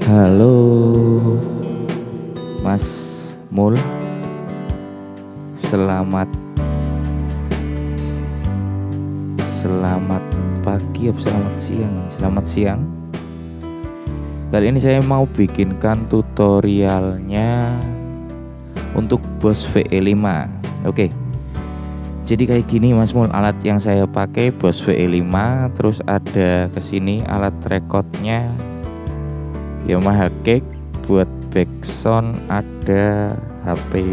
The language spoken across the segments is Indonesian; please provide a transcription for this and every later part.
Halo Mas Mul, selamat pagi atau selamat siang? Selamat siang. Kali ini saya mau bikinkan tutorialnya untuk Boss VE5. Oke. Jadi kayak gini Mas Mul, alat yang saya pakai Boss VE5, terus ada kesini alat recordnya Yamaha Cake, buat backsound ada HP,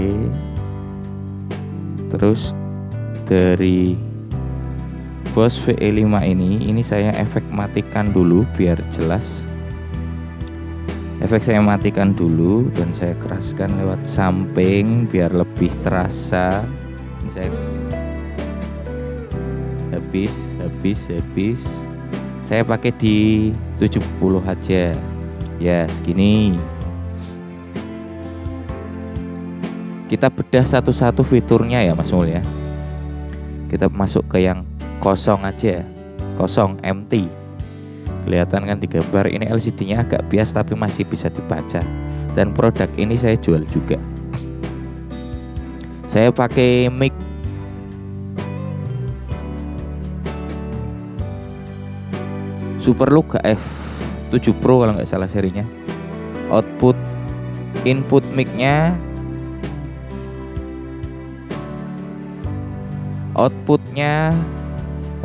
terus dari Boss VE5 ini saya efek matikan dulu biar jelas. Efek saya matikan dulu dan saya keraskan lewat samping biar lebih terasa. Ini saya habis saya pakai di 70 aja ya, segini. Kita bedah satu-satu fiturnya ya Mas Mul ya. Kita masuk ke yang kosong aja, kosong, empty. Kelihatan kan di gambar ini LCD-nya agak bias tapi masih bisa dibaca. Dan produk ini saya jual juga. Saya pakai mic Superlook F7 Pro kalau nggak salah serinya. Input outputnya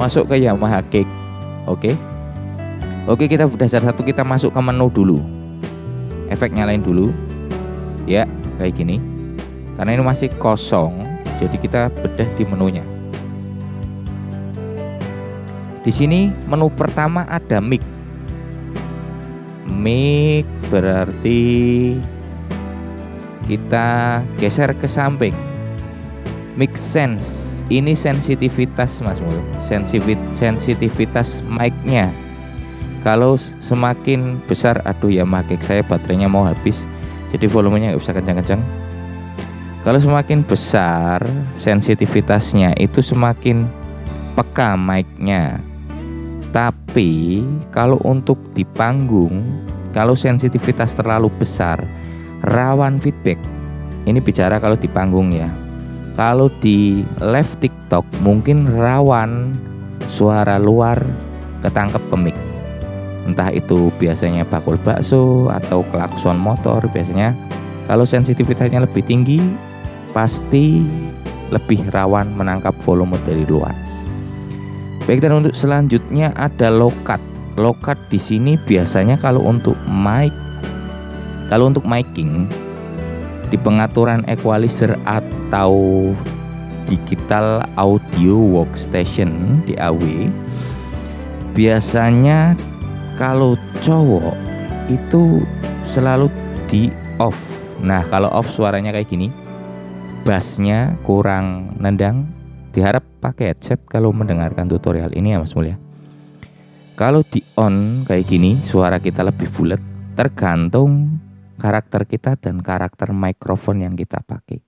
masuk ke Yamaha Cake. Oke, kita bedah satu-satu. Kita masuk ke menu dulu. Efek nyalain dulu ya, kayak gini. Karena ini masih kosong, jadi kita bedah di menunya. Di sini menu pertama ada mic. Mic berarti kita geser ke samping. Mic sense, ini sensitivitas Mas Mul, sensitivitas mic-nya. Kalau semakin besar, aduh ya Cake saya baterainya mau habis, jadi volumenya nggak bisa kencang-kencang. Kalau semakin besar sensitivitasnya itu semakin peka mic-nya. Tapi kalau untuk di panggung, kalau sensitivitas terlalu besar, rawan feedback. Ini bicara kalau di panggung ya. Kalau di live TikTok mungkin rawan suara luar ketangkep ke mic. Entah itu biasanya bakul bakso atau klakson motor. Biasanya kalau sensitivitasnya lebih tinggi, pasti lebih rawan menangkap volume dari luar. Baik, dan untuk selanjutnya ada low-cut. Low-cut di sini biasanya kalau untuk miking di pengaturan equalizer atau digital audio workstation DAW, biasanya kalau cowok itu selalu di off. Nah, kalau off suaranya kayak gini, bassnya kurang nendang. Diharap pakai headset kalau mendengarkan tutorial ini ya Mas Mul ya. Kalau di on kayak gini, suara kita lebih bulat, tergantung karakter kita dan karakter mikrofon yang kita pakai.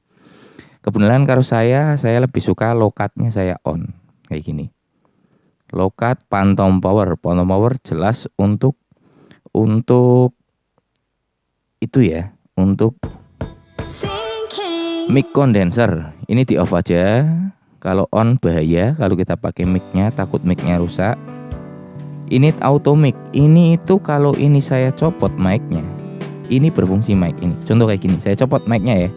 Kebetulan kalau saya lebih suka low-cut-nya saya on kayak gini. Low-cut phantom power jelas untuk itu ya, untuk mic condenser ini di off aja. Kalau on bahaya, kalau kita pakai mic-nya takut mic-nya rusak. Ini auto mic, ini itu kalau ini saya copot mic-nya, ini berfungsi mic ini. Contoh kayak gini, saya copot mic-nya ya.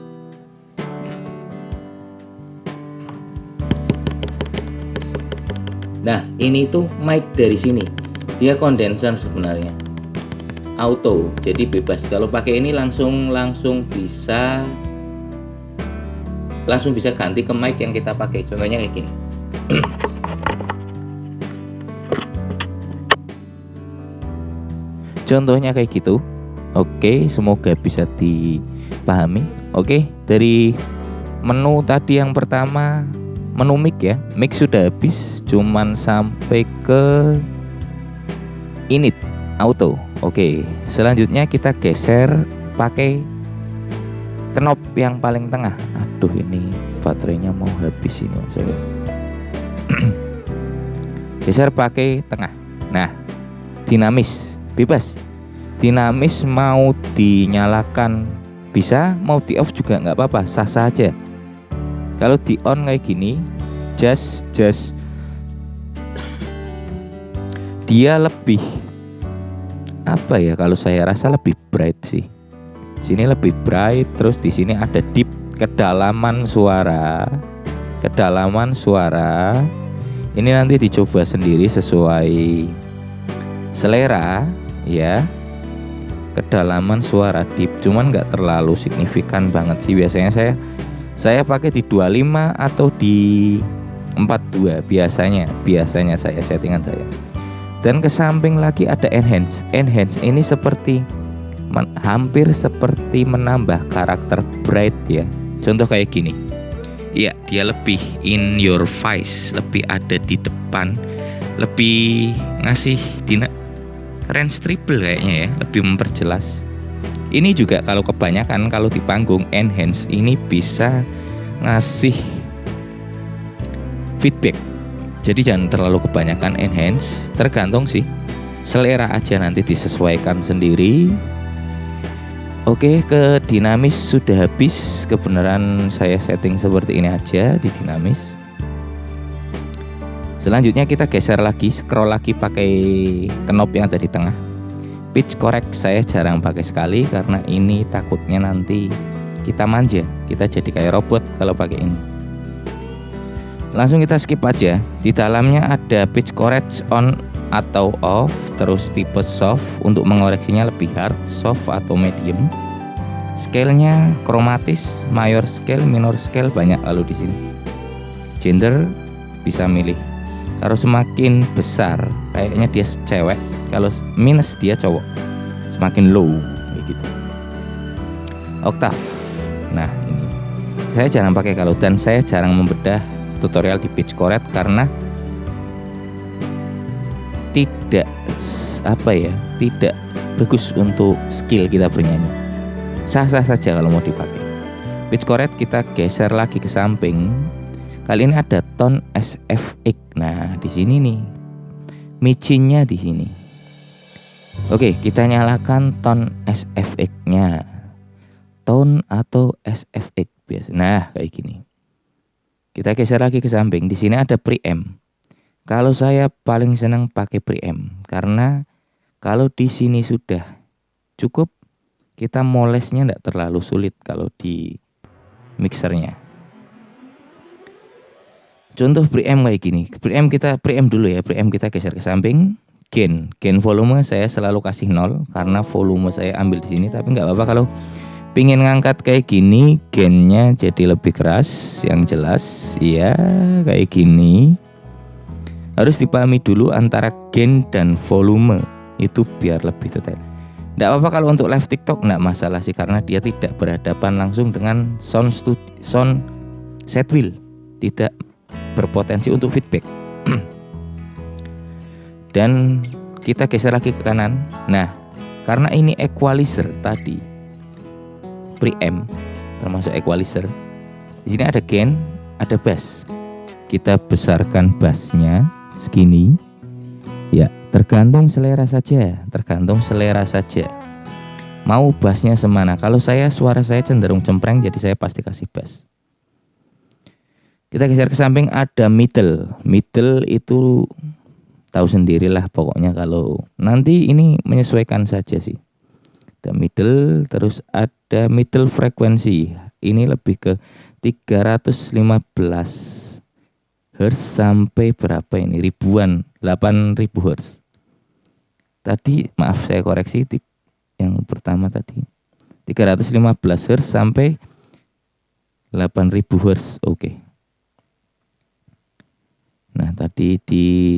Nah, ini tuh mic dari sini. Dia kondenser sebenarnya. Auto, jadi bebas. Kalau pakai ini langsung bisa ganti ke mic yang kita pakai. Contohnya kayak gini. Contohnya kayak gitu. Oke, semoga bisa dipahami. Oke, dari menu tadi yang pertama, menu mic ya. Mic sudah habis, cuman sampai ke init auto. Oke, selanjutnya kita geser pakai knob yang paling tengah. Aduh, ini baterainya mau habis ini saya. Geser pakai tengah. Nah, dinamis, bebas. Dinamis mau dinyalakan bisa, mau di off juga nggak apa-apa, sah-sah aja. Kalau di on kayak gini, just dia lebih apa ya, kalau saya rasa lebih bright sih. Sini lebih bright, terus di sini ada deep, kedalaman suara. Ini nanti dicoba sendiri sesuai selera ya. Kedalaman suara deep, cuman nggak terlalu signifikan banget sih. Biasanya saya pakai di 25 atau di 42 biasanya saya settingan saya. Dan ke samping lagi ada enhance. Enhance ini hampir seperti menambah karakter bright ya. Contoh kayak gini. Iya, dia lebih in your face, lebih ada di depan, lebih ngasih range triple kayaknya ya, lebih memperjelas. Ini juga kalau kebanyakan, kalau di panggung enhance ini bisa ngasih feedback. Jadi jangan terlalu kebanyakan enhance, tergantung sih selera aja, nanti disesuaikan sendiri. Oke, ke dinamis sudah habis. Kebenaran saya setting seperti ini aja di dinamis. Selanjutnya kita geser lagi, scroll lagi pakai knob yang ada di tengah. Pitch correct saya jarang pakai sekali karena ini takutnya nanti kita manja, kita jadi kayak robot kalau pakai ini. Langsung kita skip aja. Di dalamnya ada pitch correct on atau off, terus tipe soft untuk mengoreksinya lebih hard, soft atau medium. Scale-nya kromatis, mayor scale, minor scale banyak lalu di sini. Gender bisa milih. Kalau semakin besar kayaknya dia cewek, kalau minus dia cowok. Semakin low kayak gitu. Octave. Nah, ini saya jarang pakai kalau, dan saya jarang membedah tutorial di pitch correct karena tidak bagus untuk skill kita bernyanyi. Sah-sah saja kalau mau dipakai. Pitch correct kita geser lagi ke samping. Kali ini ada tone SFX. Nah, di sini nih. Micinnya di sini. Oke, kita nyalakan tone SFX-nya. Tone atau SFX biasa. Nah, kayak gini. Kita geser lagi ke samping. Di sini ada preamp. Kalau saya paling senang pakai preamp karena kalau di sini sudah cukup, kita molesnya tidak terlalu sulit kalau di mixernya. Contoh preamp kayak gini. Preamp dulu ya. Preamp kita geser ke samping. Gain volume saya selalu kasih 0 karena volume saya ambil di sini. Tapi nggak apa-apa kalau pingin ngangkat kayak gini, gainnya jadi lebih keras, yang jelas ya kayak gini. Harus dipahami dulu antara gain dan volume itu biar lebih detail. Nggak apa-apa kalau untuk live TikTok nggak masalah sih, karena dia tidak berhadapan langsung dengan sound set wheel, tidak berpotensi untuk feedback. Dan kita geser lagi ke kanan. Nah, karena ini equalizer tadi, preamp termasuk equalizer. Di sini ada gain, ada bass. Kita besarkan bassnya segini. Ya, tergantung selera saja. Mau bassnya semana? Kalau suara saya cenderung cempreng, jadi saya pasti kasih bass. Kita geser ke samping, ada middle. Middle itu tahu sendirilah pokoknya, kalau nanti ini menyesuaikan saja sih. Ada middle, terus ada middle frekuensi. Ini lebih ke 315 Hz sampai berapa ini? Ribuan, 8000 Hz. Tadi maaf saya koreksi, yang pertama tadi 315 Hz sampai 8000 Hz. Oke. Nah, tadi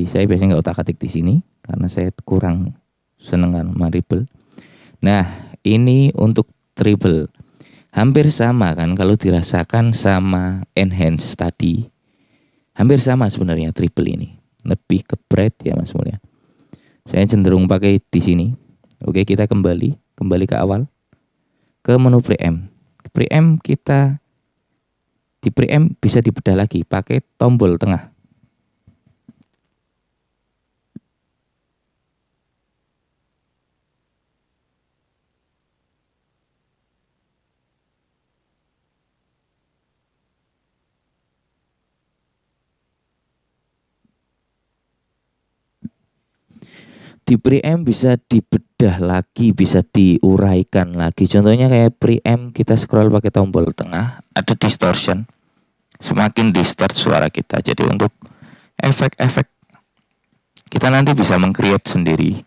saya biasanya nggak otak-atik di sini karena saya kurang seneng sama treble. Nah, ini untuk treble hampir sama kan, kalau dirasakan sama enhance tadi. Hampir sama sebenarnya treble ini. Lebih ke bright ya Mas Mulya. Saya cenderung pakai di sini. Oke, kita kembali ke awal. Ke menu preamp. Preamp kita di preamp bisa dibedah lagi pakai tombol tengah. Di preamp bisa dibedah lagi, bisa diuraikan lagi. Contohnya kayak preamp kita scroll pakai tombol tengah, ada distortion. Semakin distort suara kita. Jadi untuk efek-efek kita nanti bisa meng-create sendiri.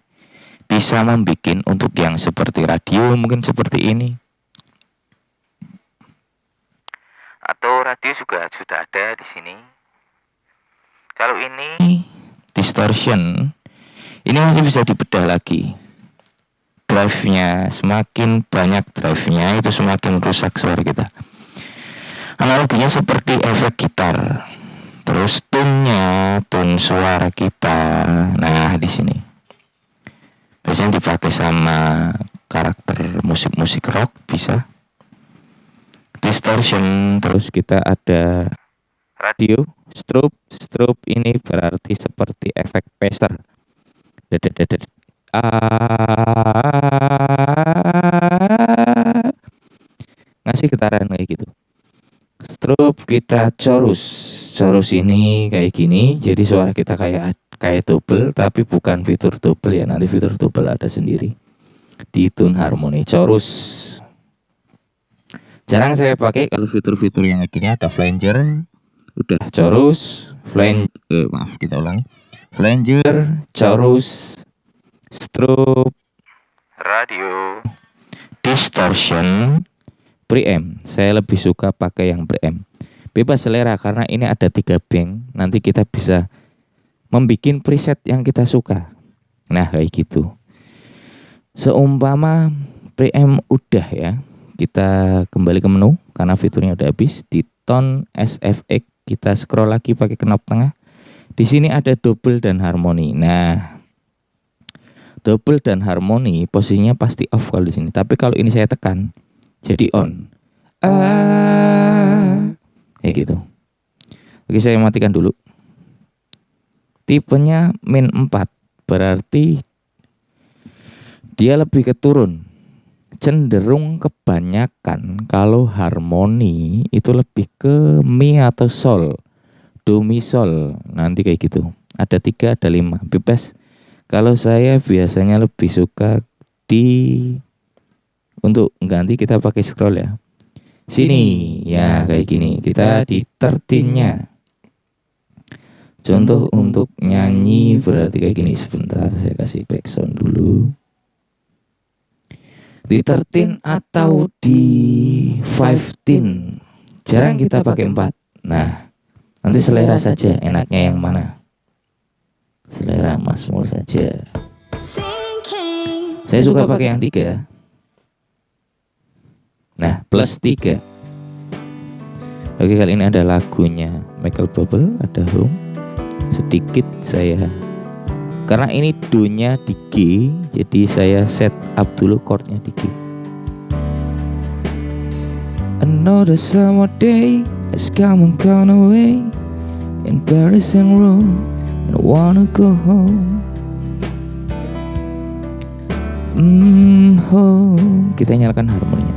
Bisa membuat untuk yang seperti radio mungkin seperti ini. Atau radio juga sudah ada di sini. Kalau ini distortion, ini masih bisa dibedah lagi. Drive-nya semakin banyak, drive-nya itu semakin rusak suara kita. Analoginya seperti efek gitar. Terus tone-nya, tone suara kita. Nah, di sini. Biasanya dipakai sama karakter musik-musik rock bisa. Distortion, terus kita ada radio, strobe ini berarti seperti efek phaser. Ngasih getaran kayak gitu. Strobe kita chorus ini kayak gini, jadi suara kita kayak double, tapi bukan fitur double ya, nanti fitur double ada sendiri di tune harmoni chorus. Jarang saya pakai kalau fitur-fitur yang kayak gini. Ada flanger, udah chorus, kita ulangi, flanger, chorus, strobe, radio, distortion, preamp. Saya lebih suka pakai yang preamp. Bebas selera karena ini ada 3 bank. Nanti kita bisa membuat preset yang kita suka. Nah, kayak gitu. Seumpama preamp udah ya, kita kembali ke menu karena fiturnya udah habis. Di tone SFX kita scroll lagi pakai knob tengah. Di sini ada double dan harmoni. Nah, double dan harmoni posisinya pasti off kalau di sini. Tapi kalau ini saya tekan jadi on. Kayak gitu. Oke, saya matikan dulu. Tipenya min 4, berarti dia lebih ke turun. Cenderung kebanyakan kalau harmoni itu lebih ke mi atau sol. Do, mi, sol. Nanti kayak gitu. Ada 3, ada 5. Bebas. Kalau saya biasanya lebih suka untuk ganti kita pakai scroll ya. Sini ya kayak gini. Kita di 13-nya. Contoh untuk nyanyi berarti kayak gini. Sebentar saya kasih background dulu. Di 13 atau di 15. Jarang kita pakai 4. Nah, nanti selera saja enaknya yang mana. Selera Mas Mul saja. Saya suka pakai yang 3. Nah, plus 3. Oke, kali ini ada lagunya Michael Bublé, ada home. Sedikit saya, karena ini do-nya di G, jadi saya set up dulu chordnya di G. Another summer day has come and gone away in Paris and Rome, and I wanna go home. Home. Kita nyalakan harmoninya.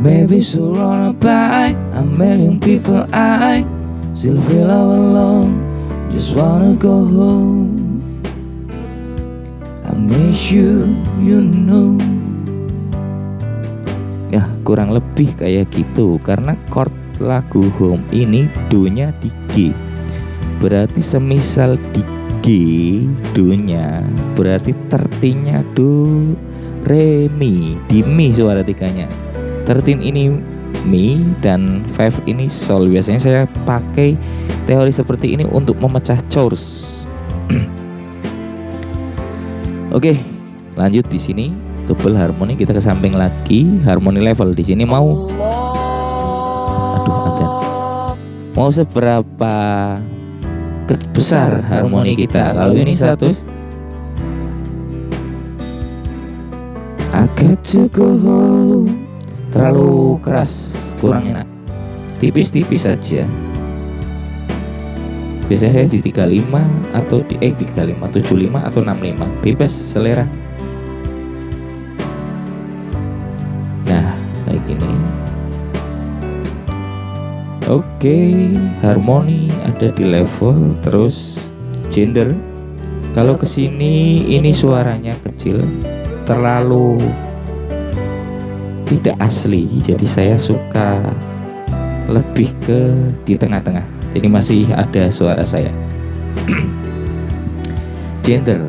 Maybe surrounded by a million people, I still feel all alone. Just wanna go home. I miss you, you know. Ya, kurang lebih kayak gitu. Karena chord lagu home ini do-nya di G, berarti semisal di G do-nya, berarti 13-nya do, re, mi. Di mi suara 3-nya. 13 ini mi dan 5 ini sol. Biasanya saya pakai teori seperti ini untuk memecah chorus. Oke, lanjut di sini double harmoni, kita ke samping lagi, harmoni level di sini mau mau seberapa besar harmoni kita. Kalau ini 100, I got to go home. Terlalu keras, kurang enak. Tipis-tipis saja. Biasanya saya di 35 atau di 35, 75 atau 65. Bebas selera. Nah, kayak gini. Oke, harmoni ada di level, terus gender Kalau kesini ini suaranya kecil, terlalu tidak asli, jadi saya suka lebih ke di tengah-tengah, jadi masih ada suara saya. Gender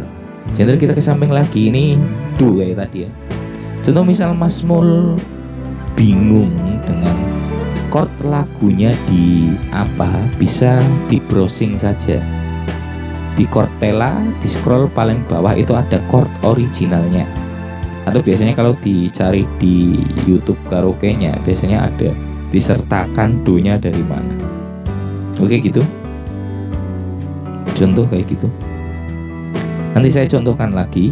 kita ke samping lagi, ini do kayak tadi ya. Contoh misal Mas Mul bingung dengan chord lagunya di apa, bisa di browsing saja di Cortella, di scroll paling bawah itu ada chord originalnya, atau biasanya kalau dicari di YouTube karaoke-nya biasanya ada disertakan do-nya dari mana. Oke gitu, contoh kayak gitu. Nanti saya contohkan lagi,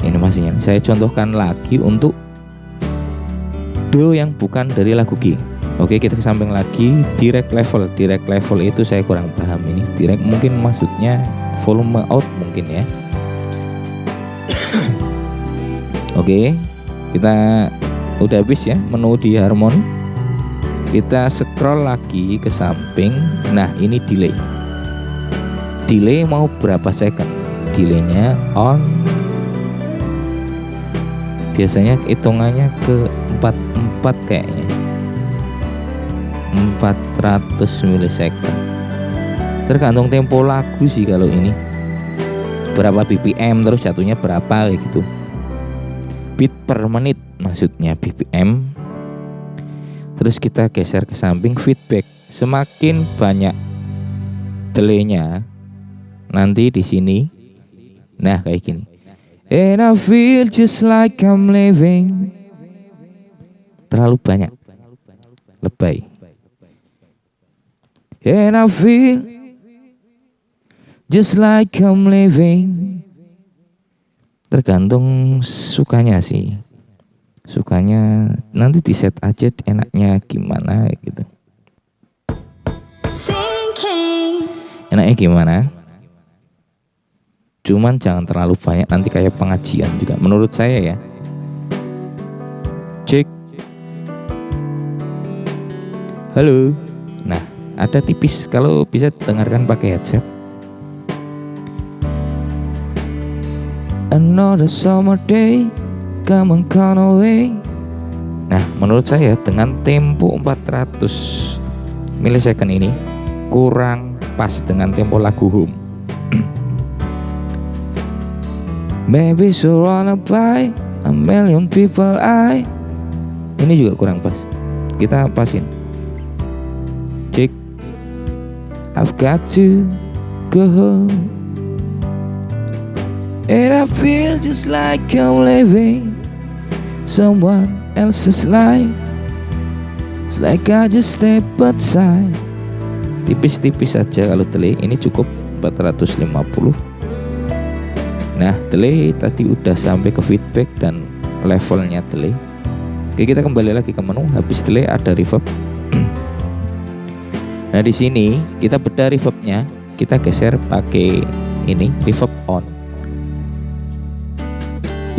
ini masihnya saya contohkan lagi untuk do yang bukan dari lagu G. Oke, kita ke samping lagi, direct level itu saya kurang paham ini. Direct mungkin maksudnya volume out mungkin ya. Oke, kita udah habis ya menu di harmoni. Kita scroll lagi ke samping. Nah, ini delay. Delay mau berapa second? Delaynya on. Biasanya hitungannya ke 44 kayaknya. 400 milisecond. Tergantung tempo lagu sih kalau ini. Berapa BPM terus jatuhnya berapa kayak gitu. Beat per menit maksudnya BPM. Terus kita geser ke samping feedback. Semakin banyak delaynya nanti di sini. Nah, kayak gini. And I feel just like I'm living. Terlalu banyak. Lebay. And I feel just like I'm living. Tergantung sukanya sih. Sukanya nanti di set aja enaknya gimana gitu. Enaknya gimana? Cuman jangan terlalu banyak, nanti kayak pengajian juga menurut saya ya. Cek. Halo. Nah, ada tipis kalau bisa dengarkan pakai headset. Another summer day, come on away. Nah, menurut saya dengan tempo 400 milisecond ini kurang pas dengan tempo lagu Home. Maybe surrounded by a million people ini juga kurang pas. Kita pasin. Cek. I've got to go home. And I feel just like I'm living someone else's life. It's like I just step outside. Tipis-tipis saja kalau delay, ini cukup 450. Nah, delay tadi udah sampai ke feedback dan levelnya delay. Oke, kita kembali lagi ke menu. Habis delay ada reverb. Nah, di sini kita bedah reverbnya, kita geser pakai ini reverb on.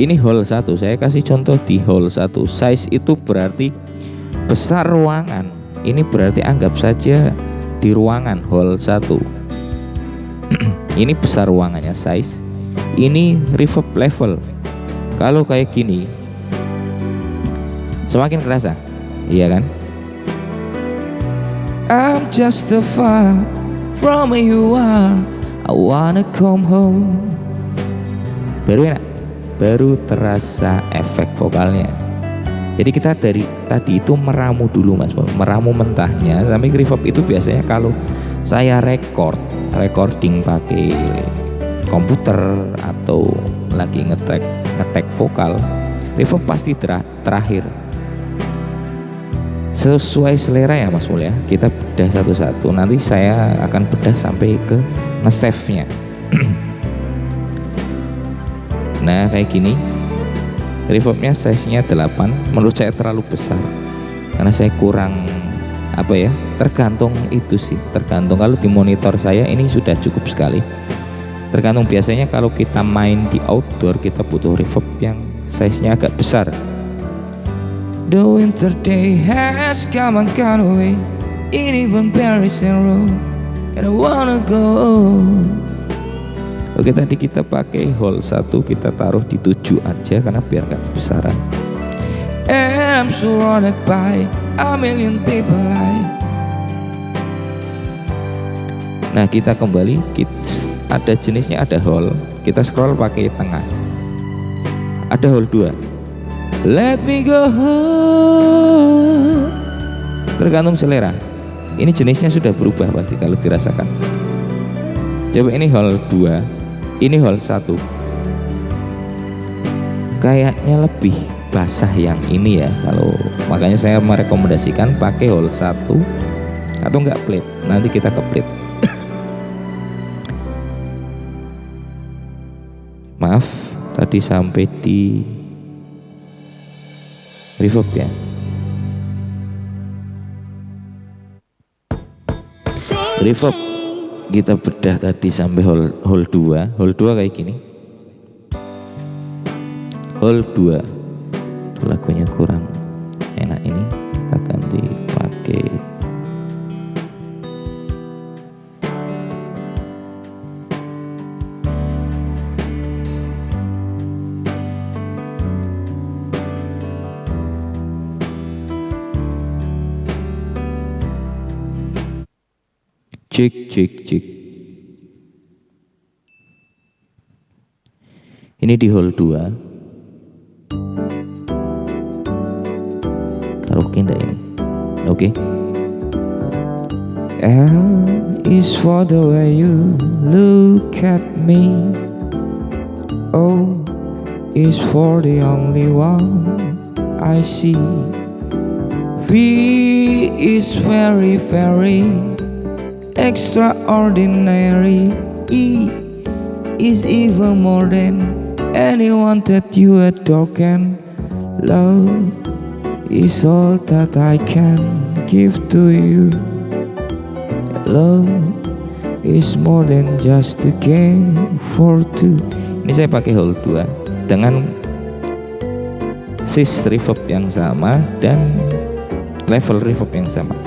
Ini hall 1, saya kasih contoh di hall 1. Size itu berarti besar ruangan. Ini berarti anggap saja di ruangan hall 1. Ini besar ruangannya size. Ini reverb level. Kalau kayak gini semakin kerasa, iya kan? I'm just a far from where you are. I wanna come home. Baru enak, baru terasa efek vokalnya. Jadi kita dari tadi itu meramu dulu Mas Bol, meramu mentahnya sampai reverb itu biasanya kalau saya recording pakai komputer atau lagi ngetek vokal, reverb pasti terakhir. Sesuai selera ya Mas Mul ya. Kita bedah satu-satu. Nanti saya akan bedah sampai ke nge-save-nya. Nah, kayak gini. Reverbnya size-nya 8. Menurut saya terlalu besar. Karena saya kurang tergantung itu sih. Tergantung kalau di monitor saya ini sudah cukup sekali. Tergantung biasanya kalau kita main di outdoor kita butuh reverb yang size-nya agak besar. The winter day has come and gone away, in even Paris and Rome, and I wanna go. Oke, tadi kita pakai hole 1, kita taruh di 7 aja karena biar gak besaran. And I'm surrounded by a million people Nah, kita kembali, ada jenisnya, ada hole. Kita scroll pakai tengah. Ada hole 2. Let me go home. Tergantung selera. Ini jenisnya sudah berubah pasti kalau dirasakan. Coba ini hole 2, ini hole 1. Kayaknya lebih basah yang ini ya. Kalau makanya saya merekomendasikan pakai hole 1 atau enggak plate. Nanti kita ke plate. Maaf, tadi sampai di reverb ya. Reverb kita bedah tadi sampai hole 2. Hole 2 kayak gini. Hole 2. Itu lagunya kurang enak, ini kita ganti pakai cek. Ini di hole 2. Karaoke enggak ini? Oke. L is for the way you look at me. O is for the only one I see. V is very, very extraordinary. E is even more than anyone that you adore can. Love is all that I can give to you. Love is more than just a game for two. Ini saya pakai hole 2 dengan sis reverb yang sama dan level reverb yang sama.